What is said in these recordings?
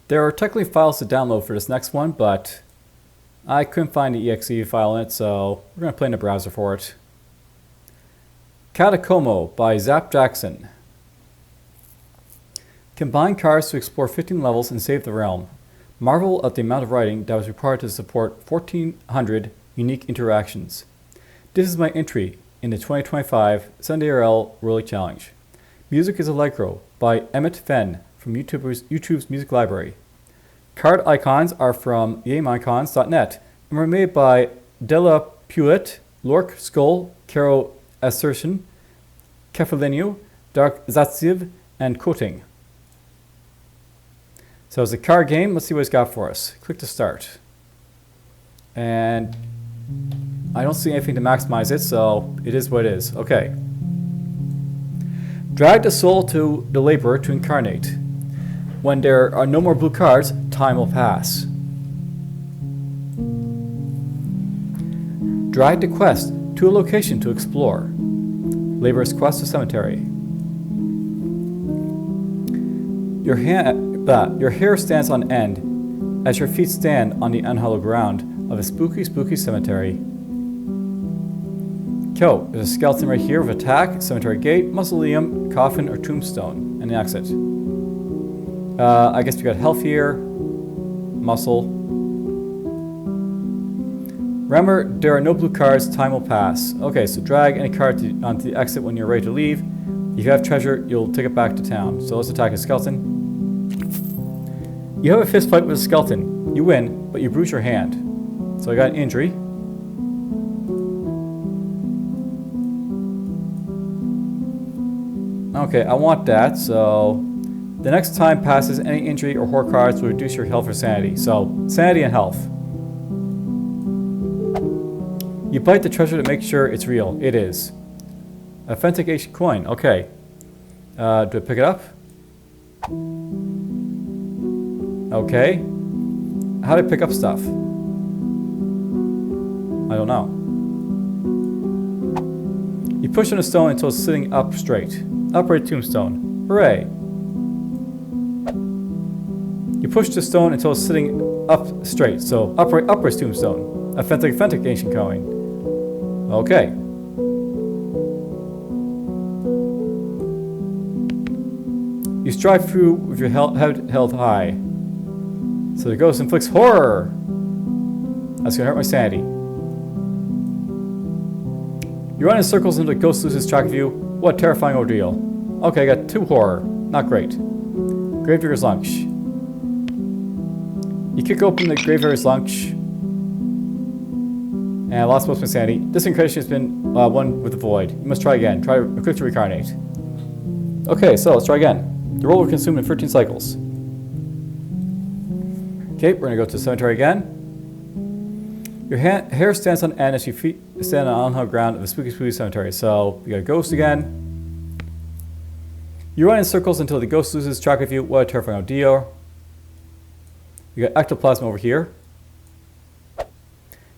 There are technically files to download for this next one, but I couldn't find the exe file in it, so we're going to play in the browser for it. Catacombo by Zap Jackson. Combine cards to explore 15 levels and save the realm. Marvel at the amount of writing that was required to support 1,400 unique interactions. This is my entry in the 2025 Sunday RL Roguelike Challenge. Music is Allegro by Emmett Fenn from YouTube's music library. Card icons are from gameicons.net and were made by Della Puet, Lork Skull, Caro Assertion, Kefelinio, Dark Zatsiv, and Coating. So it's a card game. Let's see what it's got for us. Click to start. And I don't see anything to maximize it, so it is what it is. Okay. Drag the soul to the laborer to incarnate. When there are no more blue cards, time will pass. Drag the quest to a location to explore. Laborer's quest to cemetery. Your hair stands on end as your feet stand on the unhallowed ground of a spooky, spooky cemetery. There's a skeleton right here with attack, cemetery gate, mausoleum, coffin, or tombstone, and the exit. I guess we got health here, muscle. Remember, there are no blue cards, time will pass. Okay, so drag any card onto the exit when you're ready to leave. If you have treasure, you'll take it back to town. So let's attack a skeleton. You have a fist fight with a skeleton. You win, but you bruise your hand. So I got an injury. Okay, I want that, so the next time passes, any injury or horror cards will reduce your health or sanity. So, sanity and health. You bite the treasure to make sure it's real. It is. Authentication coin. Okay. Do I pick it up? Okay. How do I pick up stuff? I don't know. You push on a stone until it's sitting up straight. Upright tombstone. Hooray. You push the stone until it's sitting up straight. So upright tombstone. Authentication coin. Okay. You stride through with your head held high. So the ghost inflicts horror. That's gonna hurt my sanity. You run in circles until the ghost loses track of you. What a terrifying ordeal. Okay, I got 2 horror. Not great. Gravedigger's lunch. You kick open the Gravedigger's lunch. And I lost most of my sanity. This incarnation has been one with the void. You must try again. Click to reincarnate. Okay, so let's try again. The roll will consume in 13 cycles. Okay, we're going to go to the cemetery again. Your hair stands on end as your feet stand on the unhallowed ground of a spooky, spooky cemetery. So, we got a ghost again. You run in circles until the ghost loses track of you. What a terrifying ordeal. You got ectoplasm over here.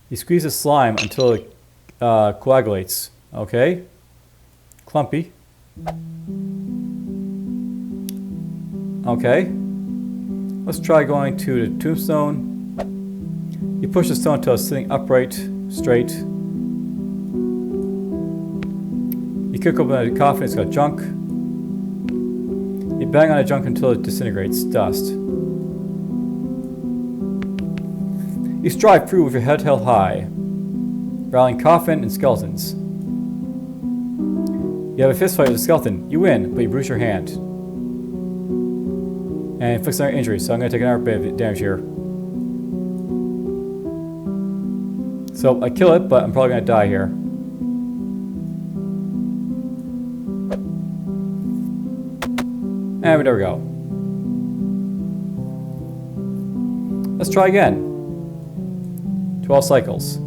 You squeeze the slime until it coagulates. Okay. Clumpy. Okay. Let's try going to the tombstone. You push the stone until it's sitting upright, straight. You kick open the coffin, it's got junk. You bang on the junk until it disintegrates, dust. You stride through with your head held high, rallying coffin and skeletons. You have a fist fight with a skeleton. You win, but you bruise your hand. And inflicts another injury, so I'm going to take another bit of damage here. So I kill it, but I'm probably going to die here. And there we go. Let's try again. 12 cycles.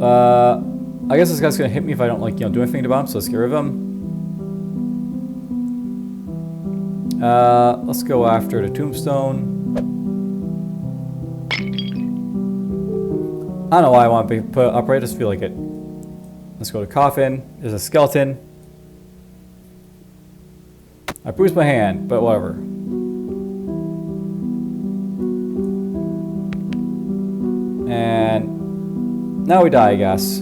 I guess this guy's going to hit me if I don't do anything to him, so let's get rid of him. Let's go after the tombstone. I don't know why I want to be put upright, I just feel like it. Let's go to coffin. There's a skeleton. I bruised my hand, but whatever. And now we die, I guess.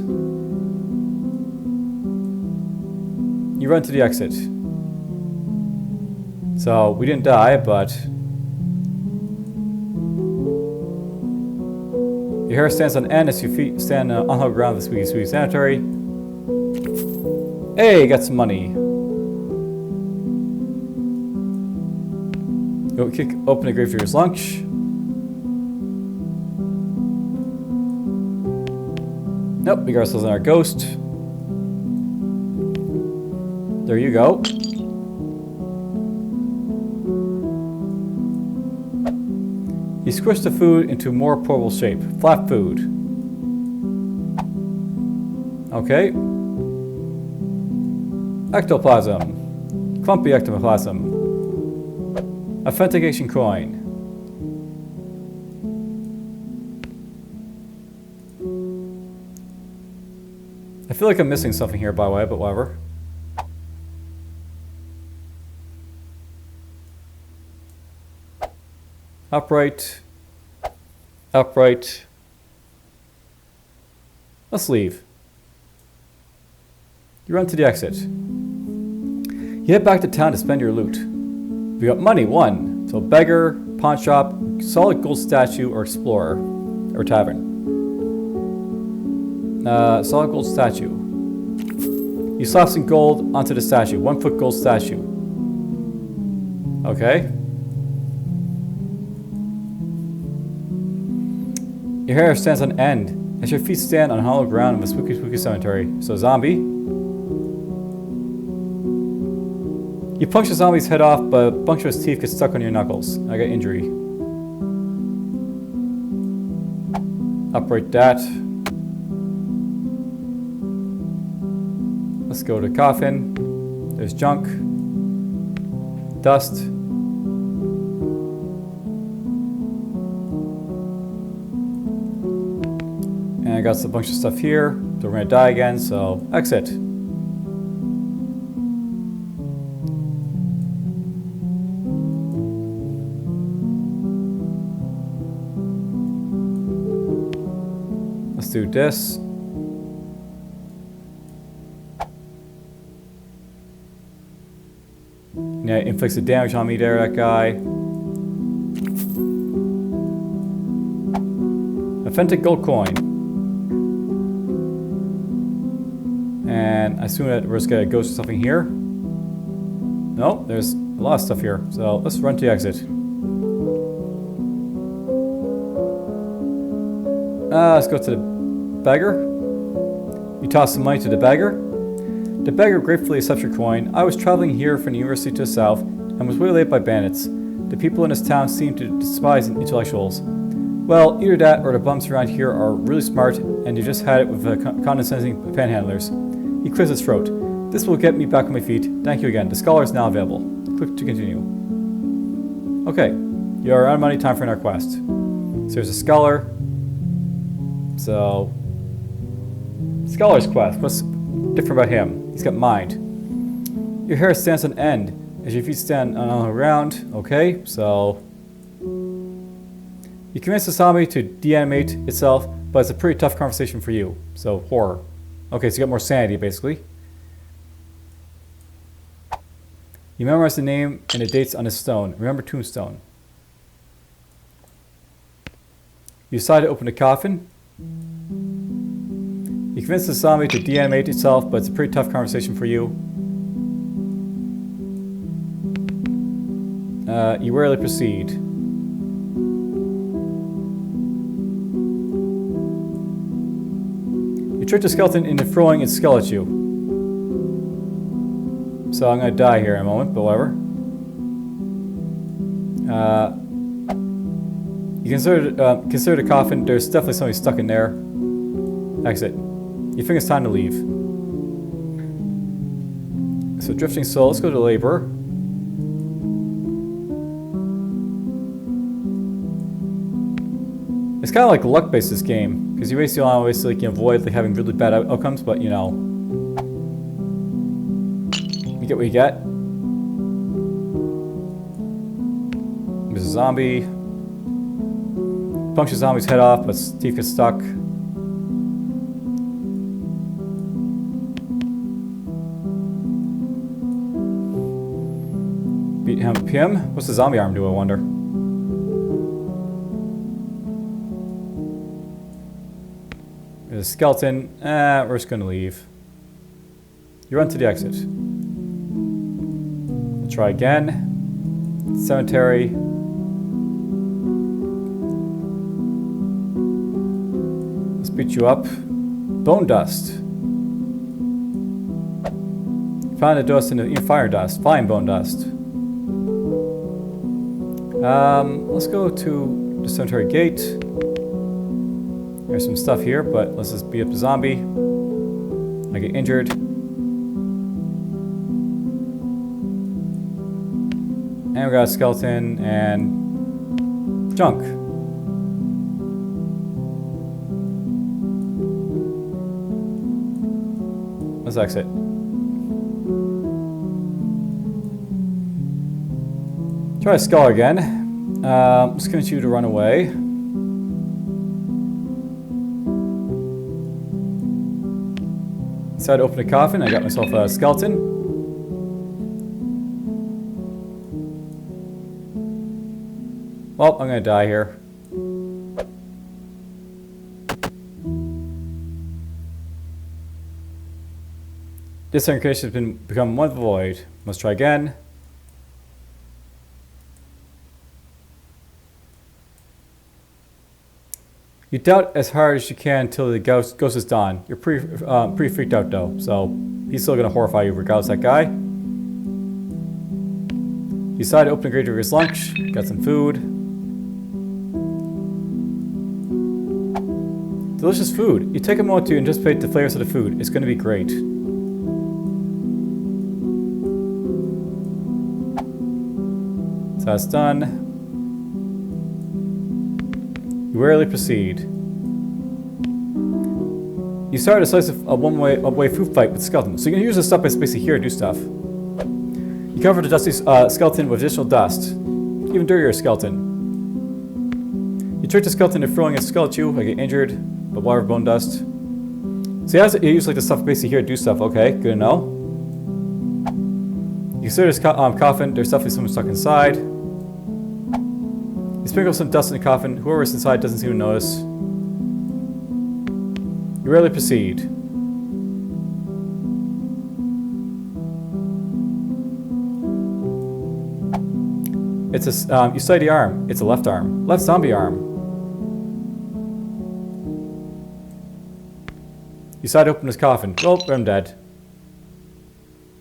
You run to the exit. So we didn't die, but your hair stands on end as your feet stand on the ground. This week's sanitary. Hey, got some money. Go kick open the Gravedigger's lunch. Nope, we got ourselves our ghost. There you go. He squished the food into more portable shape. Flat food. Okay. Ectoplasm. Clumpy ectoplasm. Authentication coin. I feel like I'm missing something here, by the way, but whatever. Upright. Upright. Let's leave. You run to the exit. You head back to town to spend your loot. We got money, 1. So beggar, pawn shop, solid gold statue, or explorer. Or tavern. Solid gold statue. You slap some gold onto the statue. 1 foot gold statue. Okay. Your hair stands on end as your feet stand on hollow ground of a spooky, spooky cemetery. So zombie. You punch the zombie's head off, but a bunch of his teeth get stuck on your knuckles. I got injury. Upright that. Let's go to coffin. There's junk. Dust. And I got a bunch of stuff here. So we're gonna die again, so exit. Let's do this. Yeah, inflicts the damage on me there, that guy. Authentic gold coin. And I assume that we're just gonna ghost something here. No, there's a lot of stuff here. So let's run to the exit. Let's go to the beggar. You toss some money to the beggar. The beggar gratefully accepts your coin. I was traveling here from the university to the south and was waylaid by bandits. The people in this town seem to despise intellectuals. Well, either that or the bums around here are really smart and you just had it with condescending panhandlers. He clears his throat. This will get me back on my feet. Thank you again. The scholar is now available. Click to continue. Okay, you are out of money. Time for another quest. So there's a scholar. So, scholar's quest. What's different about him? He's got mind. Your hair stands on end as your feet stand on the ground. Okay, so you convince the zombie to deanimate itself, but it's a pretty tough conversation for you. So horror. Okay, so you got more sanity basically. You memorize the name and the dates on his stone. Remember tombstone. You decide to open the coffin. You convince the zombie to deanimate itself, but it's a pretty tough conversation for you. You rarely proceed. You trick the skeleton into throwing its skull at you. So I'm gonna die here in a moment, but whatever. You consider the coffin. There's definitely somebody stuck in there. Exit. You think it's time to leave. So drifting soul. Let's go to the laborer. It's kind of like luck-based this game, because you basically always like, avoid like, having really bad outcomes, but you know, you get what you get. zombie. Puncture the zombie's head off, but Steve gets stuck. Beat him. What's the zombie arm do, I wonder? There's a skeleton. We're just gonna leave. You run to the exit. We'll try again. Cemetery. Let's beat you up. Bone dust. Found the dust in the fire dust. Fine bone dust. Let's go to the cemetery gate. There's some stuff here, but let's just beat up the zombie. I get injured. And we got a skeleton and junk. Let's exit. Try a skull again. Let's convince you to run away. Decided to open the coffin. I got myself a skeleton. Well, I'm gonna die here. This incarnation has become one void. Let's try again. You doubt as hard as you can until the ghost is gone. You're pretty freaked out though, so he's still gonna horrify you regardless of that guy. You decide to open the grate for his lunch. Got some food. Delicious food. You take a moment to anticipate the flavors of the food. It's gonna be great. So that's done. You warily proceed. You start a slice of a one-way food fight with the skeleton. So you can use this stuff basically here to do stuff. You cover the dusty skeleton with additional dust. Even dirtier skeleton. You trick the skeleton into throwing a skull at you. I get injured, but water bone dust. So you use like the stuff basically here to do stuff. Okay, good to know. You consider this coffin. There's definitely someone stuck inside. You sprinkle some dust in the coffin. Whoever's inside doesn't seem to notice. You rarely proceed. It's a you study the arm. It's a left arm. Left zombie arm. You decide to open his coffin. Well, I'm dead.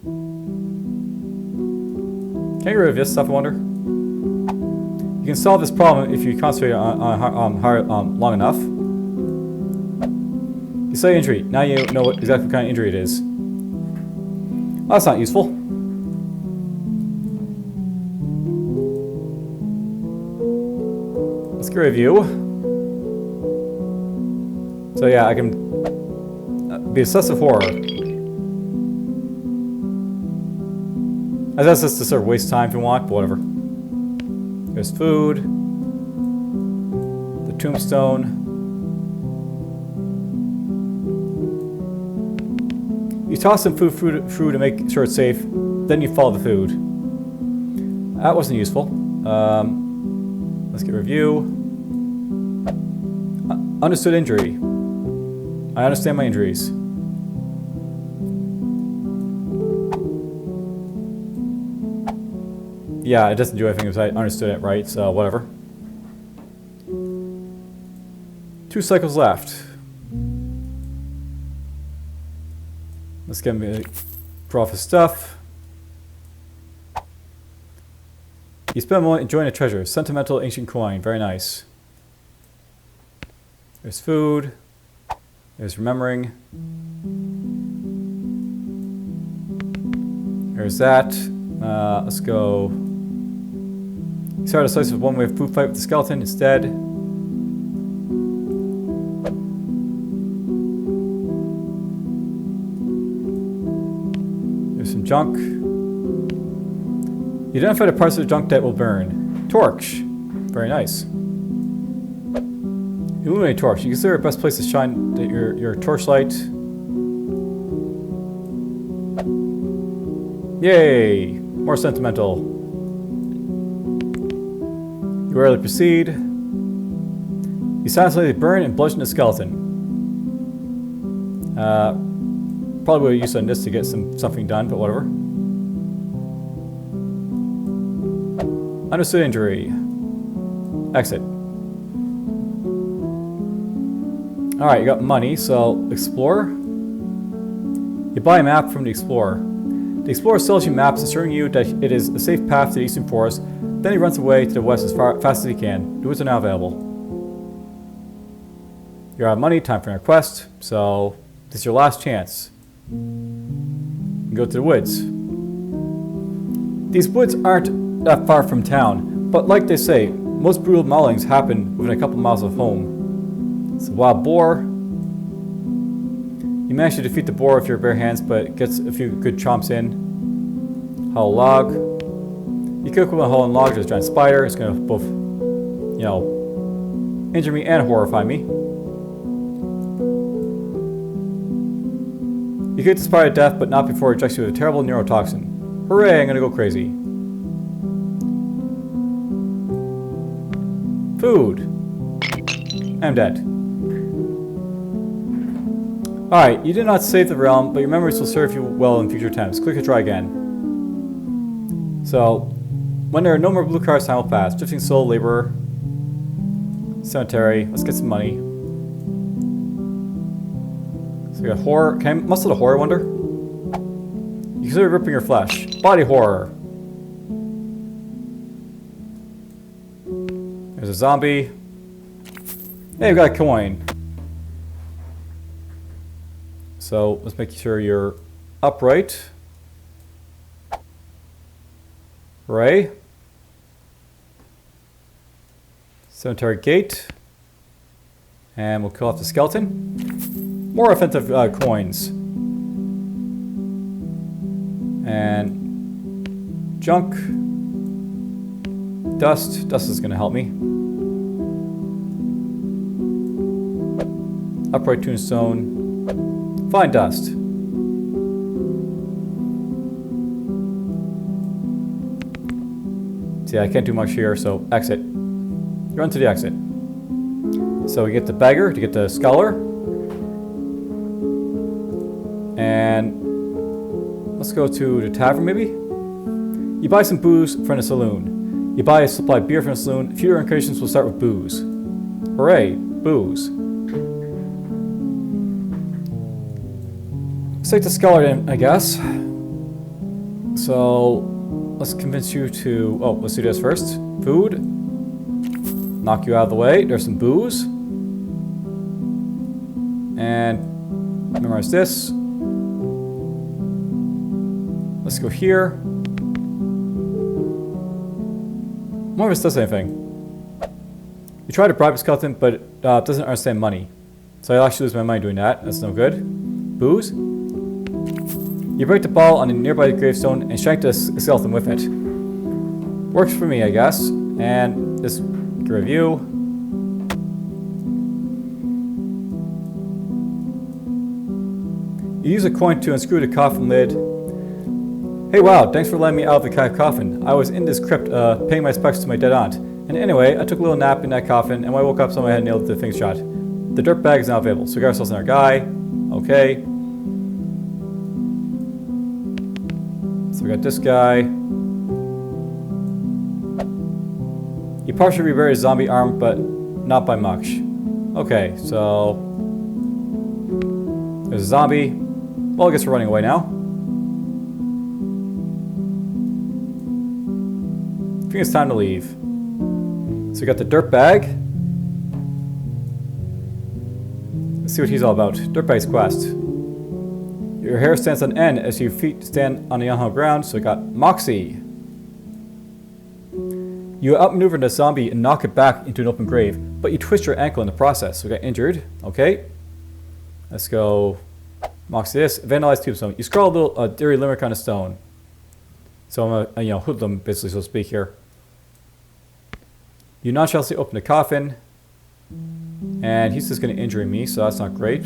Can you get rid of this stuff, I wonder? You can solve this problem if you concentrate on long enough. You say injury. Now you know exactly what kind of injury it is. Well, that's not useful. Let's get a review. So yeah, I can be obsessive horror. I guess that's to sort of waste time if you want, but whatever. There's food. The tombstone. You toss some food through to make sure it's safe. Then you follow the food. That wasn't useful. Let's get a review. Understood injury. I understand my injuries. Yeah, it doesn't do anything if I understood it right, so whatever. 2 cycles left. Let's get me off his stuff. You spend a moment enjoying a treasure. Sentimental ancient coin. Very nice. There's food. There's remembering. There's that. Let's go. You start a slice of one-way food fight with the skeleton instead. There's some junk. You identify the parts of the junk that will burn. Torch. Very nice. Illuminate torch. You consider it best place to shine your torchlight. Yay! More sentimental. You rarely proceed. You silently burn and bludgeon a skeleton. Probably would have used on this to get something done, but whatever. Understood injury. Exit. Alright, you got money, so explore. You buy a map from the explorer. The explorer sells you maps assuring you that it is a safe path to the eastern forest. Then he runs away to the west as fast as he can. The woods are now available. You're out of money, time for your quest, so this is your last chance. You go to the woods. These woods aren't that far from town, but like they say, most brutal maulings happen within a couple miles of home. It's a wild boar. You manage to defeat the boar with your bare hands, but it gets a few good chomps in. Hollow log. You kill with a hollow log, there's a giant spider. It's going to both, you know, injure me and horrify me. You get the spider to death, but not before it injects you with a terrible neurotoxin. Hooray, I'm going to go crazy. Food. I'm dead. Alright, you did not save the realm, but your memories will serve you well in future attempts. Click to try again. So, when there are no more blue cars, time will pass. Drifting soul, laborer, cemetery. Let's get some money. So we got horror. Can I muscle the horror, I wonder? You consider ripping your flesh. Body horror. There's a zombie. Hey, we got a coin. So let's make sure you're upright. Hooray. Cemetery gate. And we'll kill off the skeleton. More offensive coins. And junk. Dust. Dust is going to help me. Upright tombstone. Fine dust. See, I can't do much here, so exit. Run to the exit. So we get the beggar to get the scholar. And let's go to the tavern, maybe? You buy some booze from the saloon. You buy a supply of beer from the saloon. Future incarnations will start with booze. Hooray, booze. Let's take the scholar in, I guess. So, let's convince you to... Oh, let's do this first. Food. Knock you out of the way. There's some booze. And memorize this. Let's go here. More of this does anything. You try to bribe a skeleton, but it doesn't understand money. So I actually lose my money doing that. That's no good. Booze. You break the ball on a nearby gravestone and shank the skeleton with it. Works for me, I guess. And this review. You use a coin to unscrew the coffin lid. Hey, wow, thanks for letting me out of the coffin. I was in this crypt paying my respects to my dead aunt. And anyway, I took a little nap in that coffin, and when I woke up, someone had nailed the thing shot. The dirt bag is now available, so we got ourselves another guy. Okay. So we got this guy. You partially reburied his zombie arm, but not by much. Okay, so... There's a zombie. Well, I guess we're running away now. I think it's time to leave. So we got the dirt bag. Let's see what he's all about. Dirtbag's quest. Your hair stands on end as your feet stand on the unhallowed ground, so we got Moxie. You outmaneuver the zombie and knock it back into an open grave, but you twist your ankle in the process, so we got injured. Okay. Let's go Moxie this. Vandalized tombstone. You scrawl a little dirty limerick on a stone. So I'm a hoodlum, basically, so to speak here. You nonchalantly open the coffin. And he's just going to injure me, so that's not great.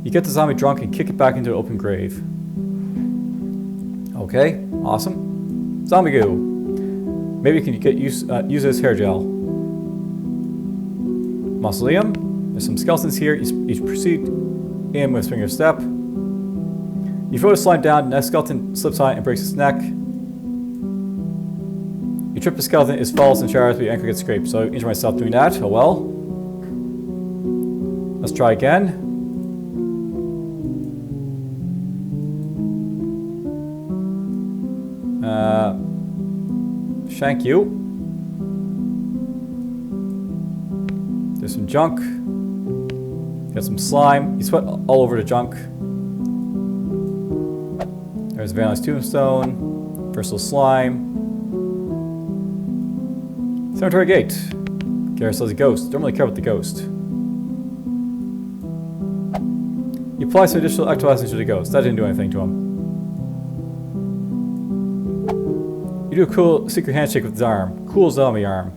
You get the zombie drunk and kick it back into the open grave. Okay, awesome. Zombie goo. Maybe you can use this hair gel. Mausoleum. There's some skeletons here. You proceed in with a finger step. You throw the slime down, the next skeleton slips on it and breaks its neck. You trip the skeleton, it falls and showers, but your ankle gets scraped. So I injure myself doing that. Oh well. Let's try again. Shank you. There's some junk. Got some slime. You sweat all over the junk. There's a very nice tombstone. Versatile slime. Cemetery gate. Gareth says a ghost. Don't really care about the ghost. You apply some additional ectoplasm to the ghost. That didn't do anything to him. You do a cool secret handshake with his arm. Cool zombie arm.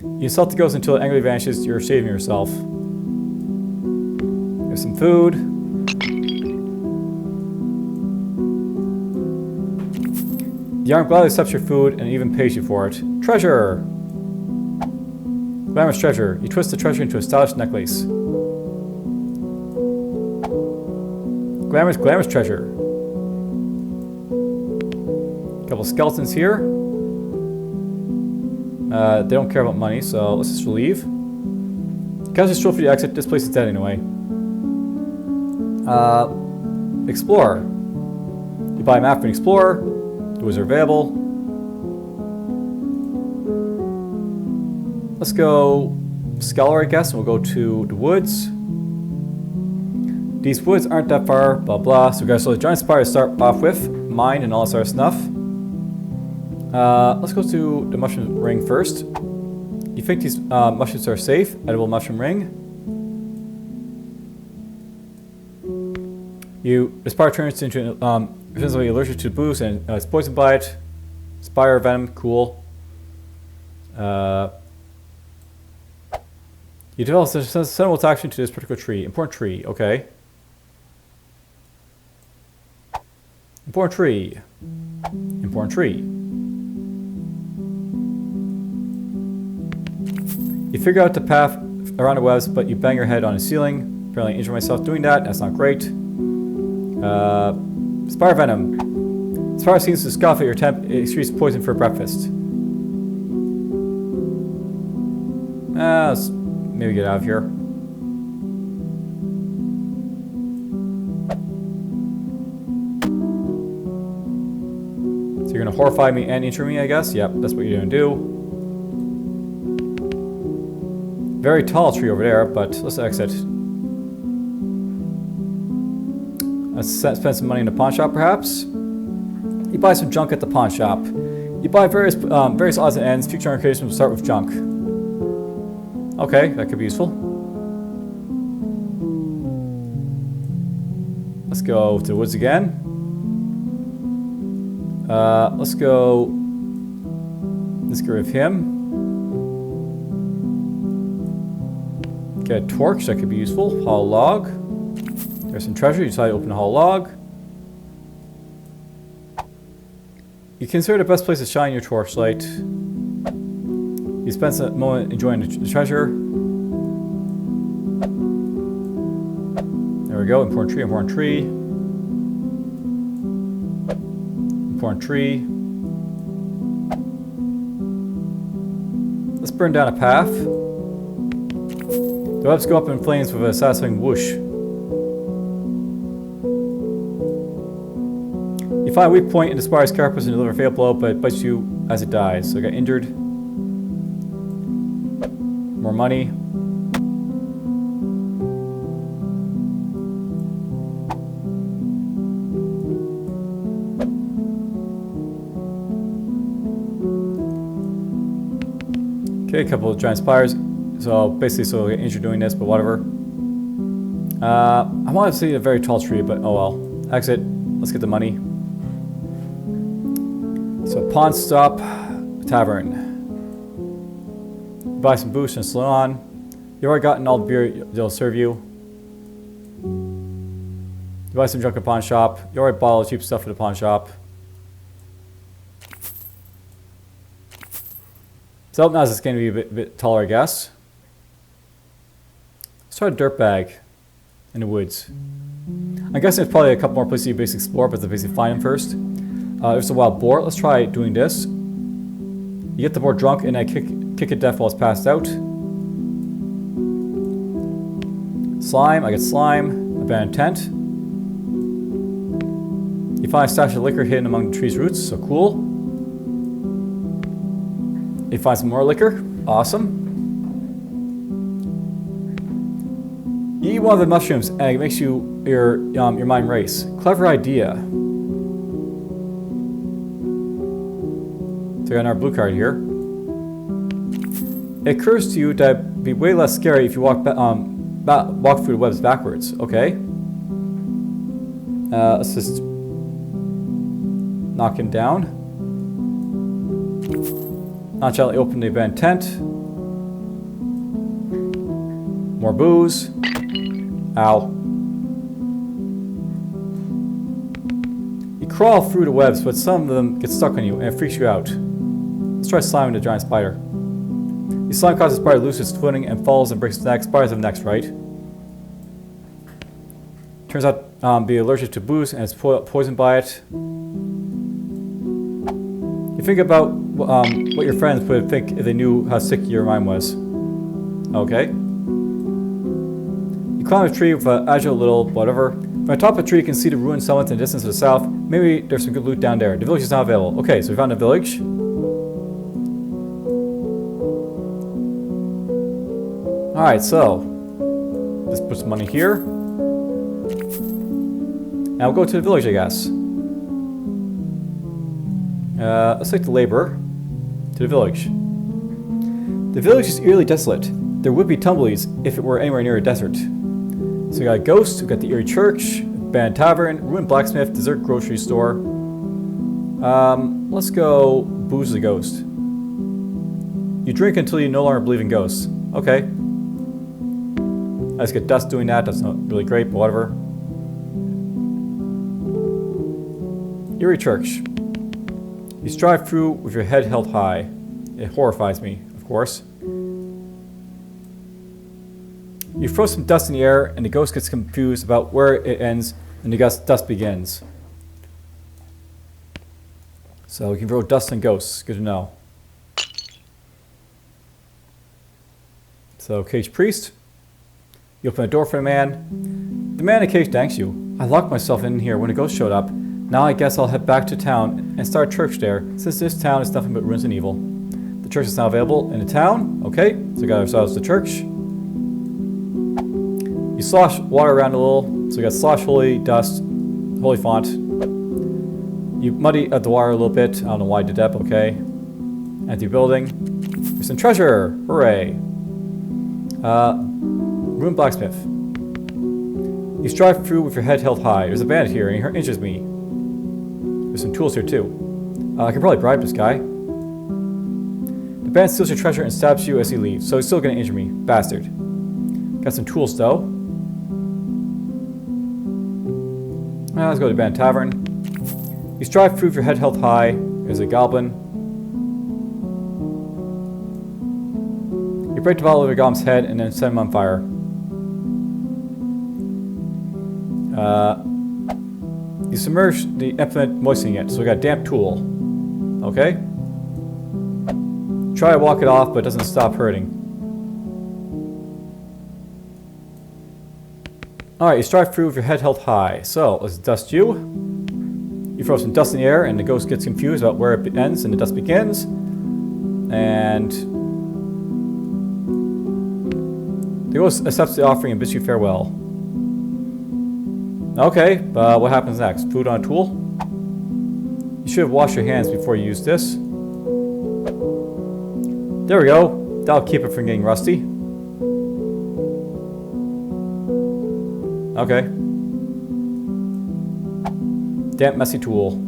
You insult the ghost until it angrily vanishes. You're saving yourself. There's some food. The arm gladly accepts your food and even pays you for it. Treasure! Glamorous treasure. You twist the treasure into a stylish necklace. Glamorous treasure. A couple skeletons here. They don't care about money, so let's just leave. Casually stroll for the exit. This place is dead anyway. Explore. You buy a map for an explorer. The woods are available. Let's go Scholar, I guess, and we'll go to the woods. These woods aren't that far, blah blah. So we got a giant spire to start off with, mine and all that sort of stuff. Let's go to the mushroom ring first. You think these mushrooms are safe? Edible mushroom ring. The spire turns into essentially allergic to booze and it's poisoned by it. Spire venom, cool. You develop a sensible attraction to this particular tree. Important tree, okay. Important tree. Important tree. You figure out the path around the webs, but you bang your head on the ceiling. Apparently I injure myself doing that. That's not great. Spire venom. Spire seems to scoff at your attempt. It excretes poison for breakfast. Let's maybe get out of here. So you're gonna horrify me and injure me, I guess? Yep, that's what you're gonna do. Very tall tree over there, but let's exit. Let's spend some money in the pawn shop, perhaps. You buy some junk at the pawn shop. You buy various odds and ends. Future occasions will start with junk. Okay, that could be useful. Let's go to the woods again. Let's go. Let's get rid of him. Get a torch, that could be useful. Hollow log. There's some treasure. You decide to open a hollow log. You consider the best place to shine your torchlight. You spend a moment enjoying the treasure. There we go. Important tree, important tree. Important tree. Let's burn down a path. The webs go up in flames with a satisfying whoosh. You find a weak point in the spire's carapace and deliver a fatal blow, but it bites you as it dies. So I got injured. More money. Okay, a couple of giant spires. So basically, so I get injured doing this, but whatever. I want to see a very tall tree, but oh well. Exit. Let's get the money. So Pawn Stop Tavern. Buy some boost and salon. You've already gotten all the beer they'll serve you. You buy some junk at pawn shop. You already bought all the cheap stuff at the pawn shop. So now it's going to be a bit taller, I guess. Let's try a dirt bag in the woods. I'm guessing there's probably a couple more places you basically explore, but to basically find them first. There's a wild boar. Let's try doing this. You get the boar drunk and then kick it death while it's passed out. Slime. I get slime. Abandoned tent. You find a stash of liquor hidden among the tree's roots, so cool. You find some more liquor. Awesome. You eat one of the mushrooms and it makes your mind race. Clever idea. So I got another blue card here. It occurs to you that it'd be way less scary if you walk through the webs backwards. Okay. Let's just knock him down. Nonchalantly open the abandoned tent. More booze. Ow. You crawl through the webs, but some of them get stuck on you and it freaks you out. Let's try sliming the giant spider. The slime causes the spider to lose its footing and falls and breaks its neck. Spiders have necks, right? Turns out to be allergic to booze and it's poisoned by it. You think about what your friends would think if they knew how sick your mind was. Okay. You climb a tree with an agile little whatever. From the top of the tree you can see the ruined summit in the distance to the south. Maybe there's some good loot down there. The village is not available. Okay, so we found a village. Alright, so let's put some money here. And we'll go to the village, I guess. Let's take the labor to the village. The village is eerily desolate. There would be tumbleweeds if it were anywhere near a desert. So we got a ghost, we got the eerie church, abandoned tavern, ruined blacksmith, dessert grocery store. Let's go booze the ghost. You drink until you no longer believe in ghosts. Okay. I just get dust doing that. That's not really great, but whatever. Eerie church. You strive through with your head held high. It horrifies me, of course. You throw some dust in the air and the ghost gets confused about where it ends and the dust begins. So you can throw dust and ghosts. Good to know. So caged priest. You open a door for the man. The man in the cage thanks you. I locked myself in here when a ghost showed up. Now I guess I'll head back to town and start a church there, since this town is nothing but ruins and evil. The church is now available in the town. Okay, so we got ourselves the church. You slosh water around a little. So we got slosh, holy, dust, holy font. You muddy the water a little bit. I don't know why I did that, but okay. Empty building. There's some treasure. Hooray. Ruined blacksmith. You strive through with your head held high. There's a bandit here and he injures me. There's some tools here too. I can probably bribe this guy. The bandit steals your treasure and stabs you as he leaves, so he's still gonna injure me. Bastard. Got some tools though. Let's go to the abandoned tavern. You strive through with your head held high. There's a goblin. You break the bottle over the goblin's head and then set him on fire. You submerge the implement, moistening it, so we got a damp tool. Okay? Try to walk it off, but it doesn't stop hurting. Alright, you strive through with your head held high. So, let's dust you. You throw some dust in the air, and the ghost gets confused about where it ends and the dust begins. And the ghost accepts the offering and bids you farewell. Okay, what happens next? Food on a tool? You should have washed your hands before you used this. There we go. That'll keep it from getting rusty. Okay. Damp, messy tool.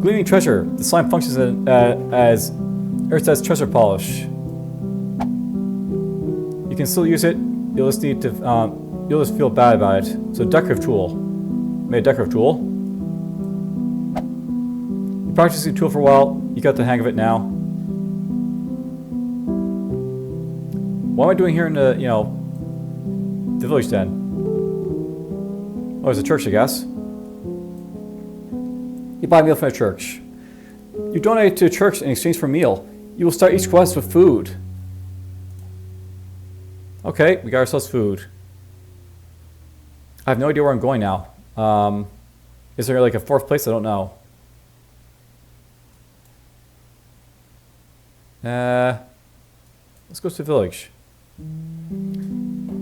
Gleaming treasure. The slime functions as Earth's treasure polish. You can still use it. You'll just need to. You'll just feel bad about it. So decorative tool. Made a decorative tool. You practiced the tool for a while. You got the hang of it now. What am I doing here in the the village then? Oh, there's a church, I guess. You buy a meal from a church. You donate to a church in exchange for a meal. You will start each quest with food. Okay, we got ourselves food. I have no idea where I'm going now. Is there like a fourth place? I don't know. Let's go to the village.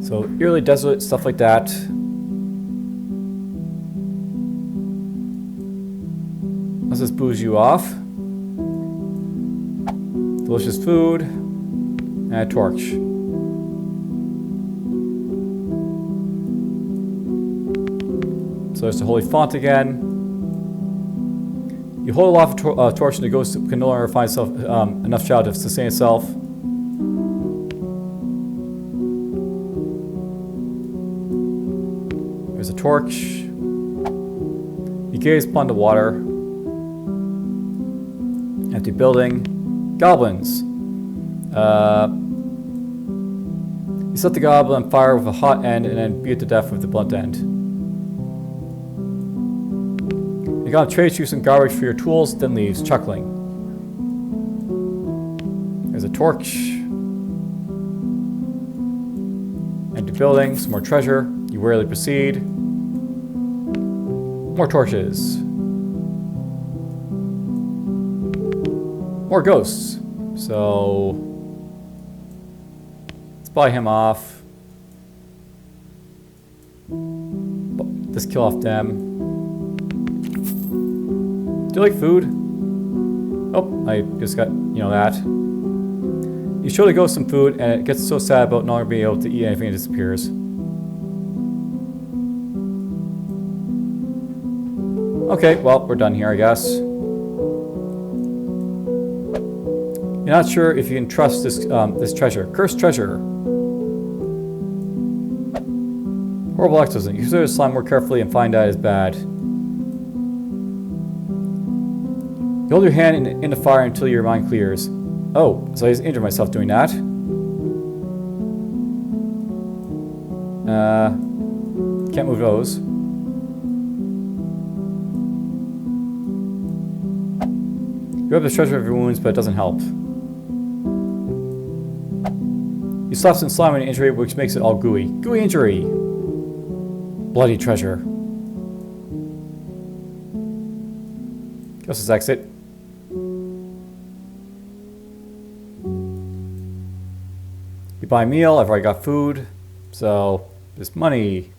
So, eerily desolate, stuff like that. Let's just booze you off. Delicious food. And a torch. So there's the holy font again. You hold aloft a torch and the ghost can no longer find itself, enough shadow to sustain itself. There's a torch. You gaze upon the water. Empty building. Goblins. You set the goblin on fire with a hot end and then beat it to death with the blunt end. The goblin trades you some garbage for your tools, then leaves, chuckling. There's a torch. Empty building, some more treasure. You warily proceed. More torches. More ghosts. So let's buy him off. Just kill off them. Do you like food? Oh, I just got, that. You show the ghost some food, and it gets so sad about not being able to eat anything, it disappears. Okay, well, we're done here, I guess. You're not sure if you can trust this this treasure. Cursed treasure. Horrible exorcism. You consider the slime more carefully and find that is bad. You hold your hand in the fire until your mind clears. Oh, so I just injured myself doing that. Can't move those. You rub the treasure of your wounds, but it doesn't help. You slap some slime on an injury, which makes it all gooey. Gooey injury! Bloody treasure. Ghost's exit. You buy a meal, I've already got food, so there's money.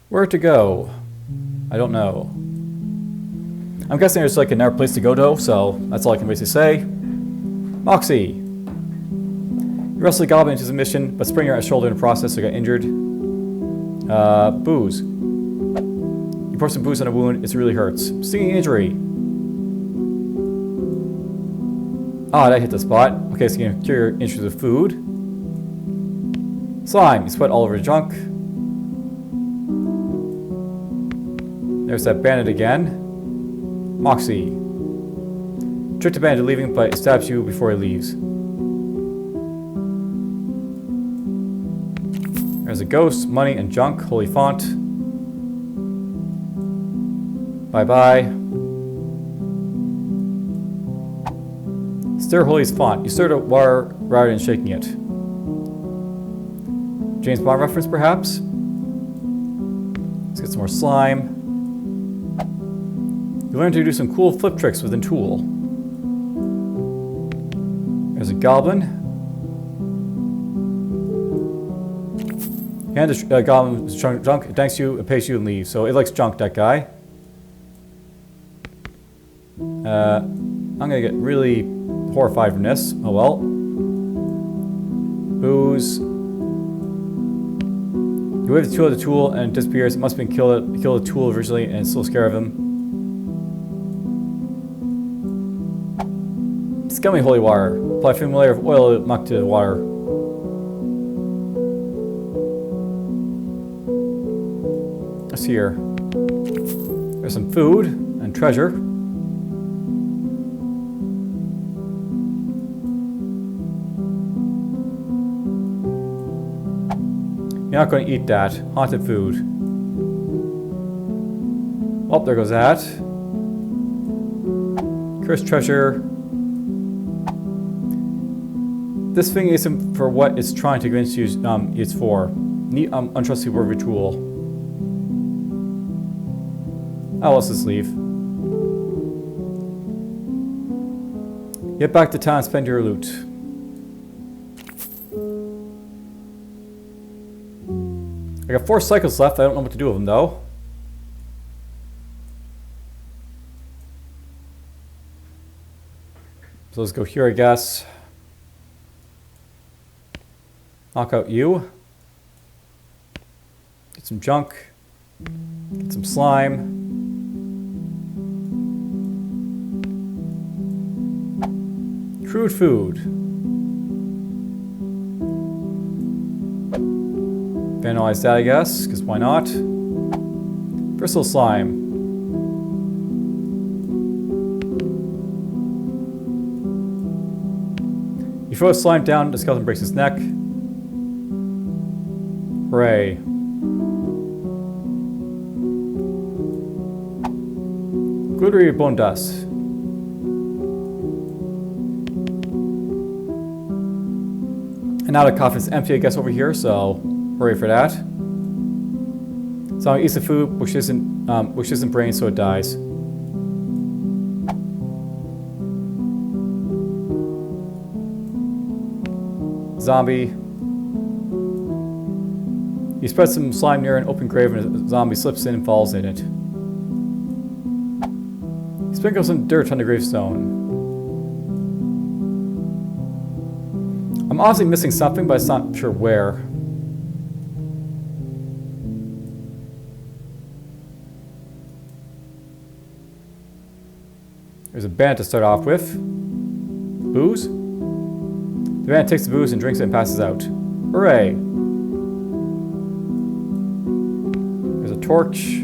Where to go? I don't know. I'm guessing there's like another place to go though, so that's all I can basically say. Moxie. You wrestle the goblin into submission, but spring her shoulder in the process, so got injured. Booze. You pour some booze on a wound, it really hurts. Stinging injury. Ah, that hit the spot. Okay, so you can cure your injuries with food. Slime. You sweat all over the junk. There's that bandit again. Moxie. Trick the bandit leaving, but it stabs you before he leaves. There's a ghost, money, and junk. Holy font. Bye-bye. Stir Holy's font. You stir the water rather than shaking it. James Bond reference, perhaps? Let's get some more slime. You learn to do some cool flip tricks within Tool. There's a goblin. And the goblin junk. It thanks you, it pays you, and leaves. So it likes junk, that guy. I'm gonna get really horrified from this. Oh well. Booze. You wave the tool at the tool and it disappears. It must have been killed the tool originally and it's still scared of him. Scummy holy water. Apply a thin layer of oil muck to the water. What's here? There's some food and treasure. You're not going to eat that. Haunted food. Oh, there goes that. Cursed treasure. This thing isn't for what it's trying to convince you it's for. Neat, untrustworthy tool. Oh, let's just leave. Get back to town and spend your loot. I got 4 cycles left. I don't know what to do with them though. So let's go here, I guess. Knock out you. Get some junk. Get some slime. Crude food. Vandalize that, I guess, because why not? Bristle slime. You throw a slime down, the skeleton breaks his neck. Hooray. Glittery bone dust. And now the coffin's empty, I guess, over here, so hooray for that. Zombie eats the food, which isn't brain, so it dies. Zombie. You spread some slime near an open grave and a zombie slips in and falls in it. You sprinkle some dirt on the gravestone. I'm obviously missing something, but I'm not sure where. There's a bandit to start off with. Booze? The bandit takes the booze and drinks it and passes out. Hooray! There's a torch.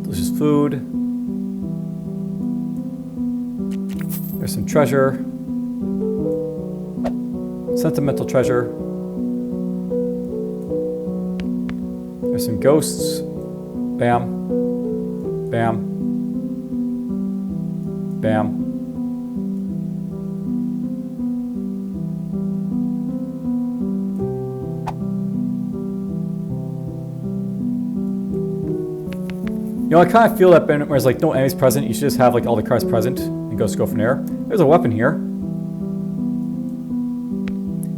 Delicious food. There's some treasure. Sentimental treasure. There's some ghosts. Bam. Bam. Bam. You know, I kind of feel that where there's like no enemies present, you should just have like all the cards present and go from there. There's a weapon here.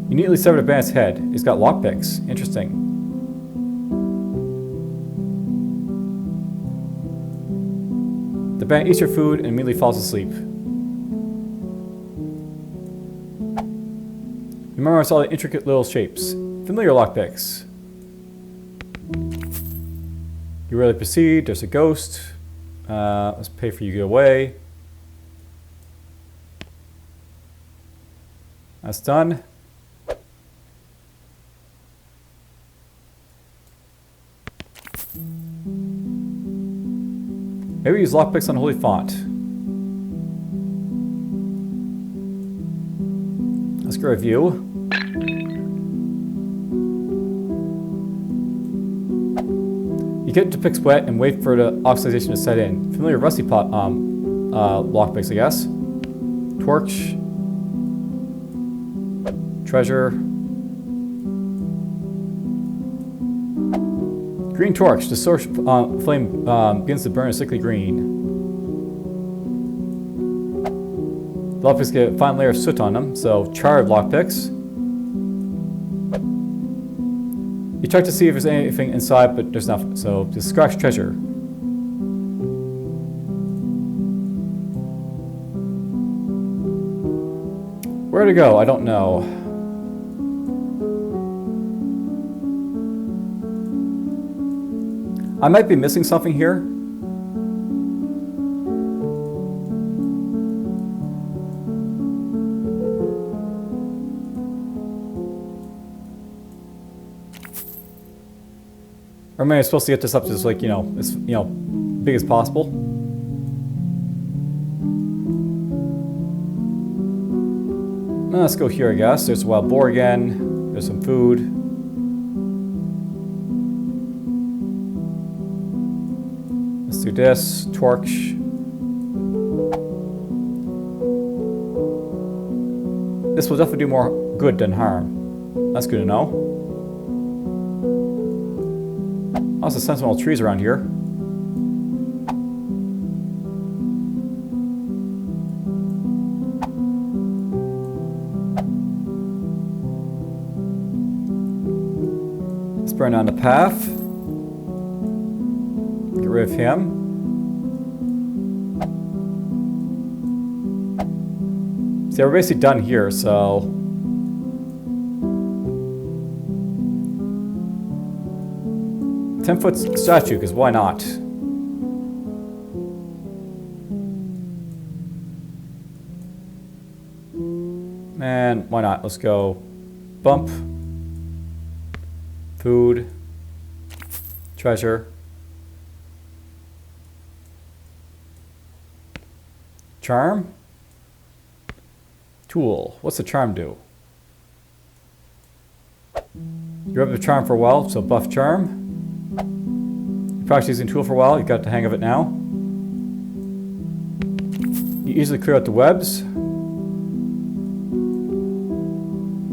You neatly severed a bandit's head. It's got lockpicks. Interesting. The bandit eats your food and immediately falls asleep. Memorize all the intricate little shapes. Familiar lockpicks. You rarely proceed. There's a ghost. Let's pay for you to get away. That's done. Maybe use lockpicks on Holy Font. Let's go review. You get the picks wet and wait for the oxidation to set in. Familiar rusty pot lockpicks, I guess. Torch. Treasure. Green torch. The source flame begins to burn a sickly green. The lockpicks get a fine layer of soot on them, so charred lockpicks. You check to see if there's anything inside, but there's nothing. So just scratch treasure. Where to go? I don't know. I might be missing something here. Or am I supposed to get this up to as, like, as big as possible? Let's go here, I guess. There's a wild boar again. There's some food. Let's do this. Torch. This will definitely do more good than harm. That's good to know. Also sense some old trees around here. Let's burn down the path. Get rid of him. See, we're basically done here, so... 10-foot statue, because why not? And why not? Let's go bump. Food. Treasure. Charm. Tool. What's the charm do? You rub the charm for a while, so buff charm. You practice using tool for a while, you got the hang of it now. You easily clear out the webs.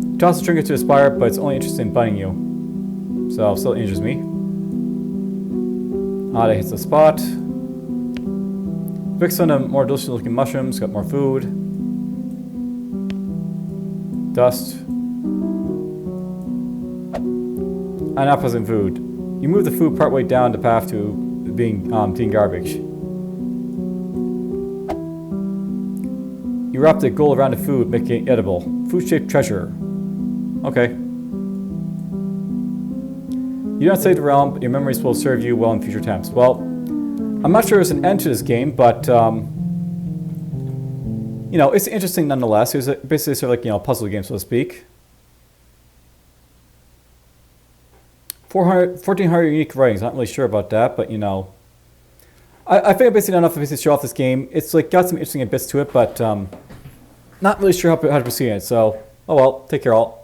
You toss the trinket to aspire, but it's only interested in biting you. So, still injures me. Ah, that hits the spot. Fix on the more delicious looking mushrooms, got more food. Dust. And apples food. You move the food partway down the path to being garbage. You wrap the gold around the food, making it edible. Food-shaped treasure. Okay. You don't save the realm, but your memories will serve you well in future attempts. Well, I'm not sure there's an end to this game, but it's interesting nonetheless. It was basically sort of like, a puzzle game, so to speak. 1,400 unique writings. Not really sure about that, but I think I basically enough to basically show off this game. It's like got some interesting bits to it, but not really sure how to proceed in it. So, oh well, take care all.